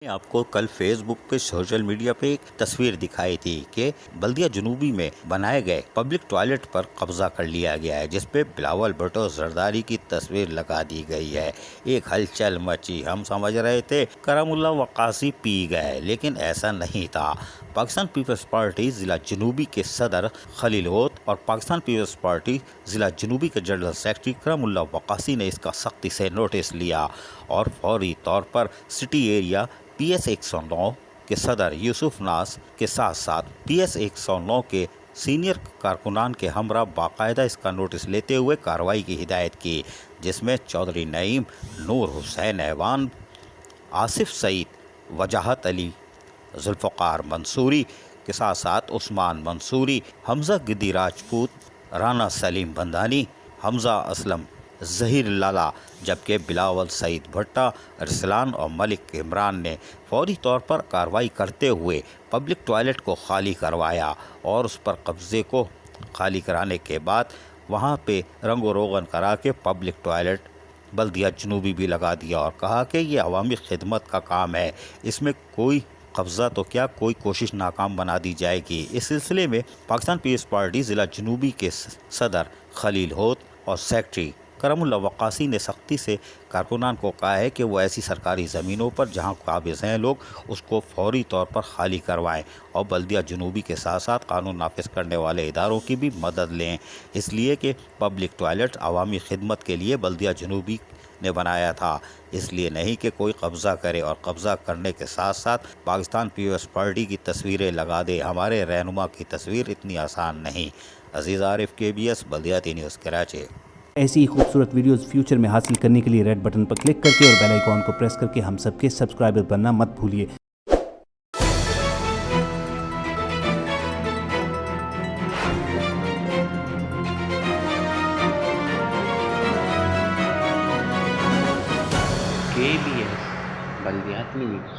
نے آپ کو کل فیس بک پہ سوشل میڈیا پہ ایک تصویر دکھائی تھی کہ بلدیہ جنوبی میں بنائے گئے پبلک ٹوائلٹ پر قبضہ کر لیا گیا ہے، جس پہ بلاول بھٹو زرداری کی تصویر لگا دی گئی ہے۔ ایک ہلچل مچی، ہم سمجھ رہے تھے کرم اللہ وقاصی پی گئے، لیکن ایسا نہیں تھا۔ پاکستان پیپلز پارٹی ضلع جنوبی کے صدر خلیل ہوت اور پاکستان پیپلز پارٹی ضلع جنوبی کے جنرل سیکرٹری کرم اللہ وقاصی نے اس کا سختی سے نوٹس لیا اور فوری طور پر سٹی ایریا پی ایس 109 کے صدر یوسف ناز کے ساتھ ساتھ پی ایس 109 کے سینئر کارکنان کے ہمراہ باقاعدہ اس کا نوٹس لیتے ہوئے کارروائی کی ہدایت کی، جس میں چودھری نعیم، نور حسین ایوان، آصف سعید، وجاہت علی، ذوالفقار منصوری کے ساتھ ساتھ عثمان منصوری، حمزہ گدی راجپوت، رانا سلیم بندانی، حمزہ اسلم، ظہیر لالا، جبکہ بلاول سعید بھٹا، رسلان اور ملک عمران نے فوری طور پر کارروائی کرتے ہوئے پبلک ٹوائلٹ کو خالی کروایا اور اس پر قبضے کو خالی کرانے کے بعد وہاں پہ رنگ و روغن کرا کے پبلک ٹوائلٹ بلدیہ جنوبی بھی لگا دیا اور کہا کہ یہ عوامی خدمت کا کام ہے، اس میں کوئی قبضہ تو کیا کوئی کوشش ناکام بنا دی جائے گی۔ اس سلسلے میں پاکستان پیپلز پارٹی ضلع جنوبی کے صدر خلیل ہوت اور سیکرٹری کرم اللہ وقاصی نے سختی سے کارکنان کو کہا ہے کہ وہ ایسی سرکاری زمینوں پر جہاں قابض ہیں لوگ اس کو فوری طور پر خالی کروائیں اور بلدیہ جنوبی کے ساتھ ساتھ قانون نافذ کرنے والے اداروں کی بھی مدد لیں، اس لیے کہ پبلک ٹوائلٹ عوامی خدمت کے لیے بلدیہ جنوبی نے بنایا تھا، اس لیے نہیں کہ کوئی قبضہ کرے اور قبضہ کرنے کے ساتھ ساتھ پاکستان پیپلز پارٹی کی تصویریں لگا دے۔ ہمارے رہنما کی تصویر اتنی آسان نہیں۔ عزیز عارف، KBS، بلدیاتی نیوز، کراچی۔ ایسی ہی خوبصورت ویڈیوز فیوچر میں حاصل کرنے کے لیے ریڈ بٹن پر کلک کر کے اور بیل آئیکن کو پریس کر کے ہم سب کے سبسکرائبر بننا مت بھولیے۔ KBS بلدیاتی نیوز۔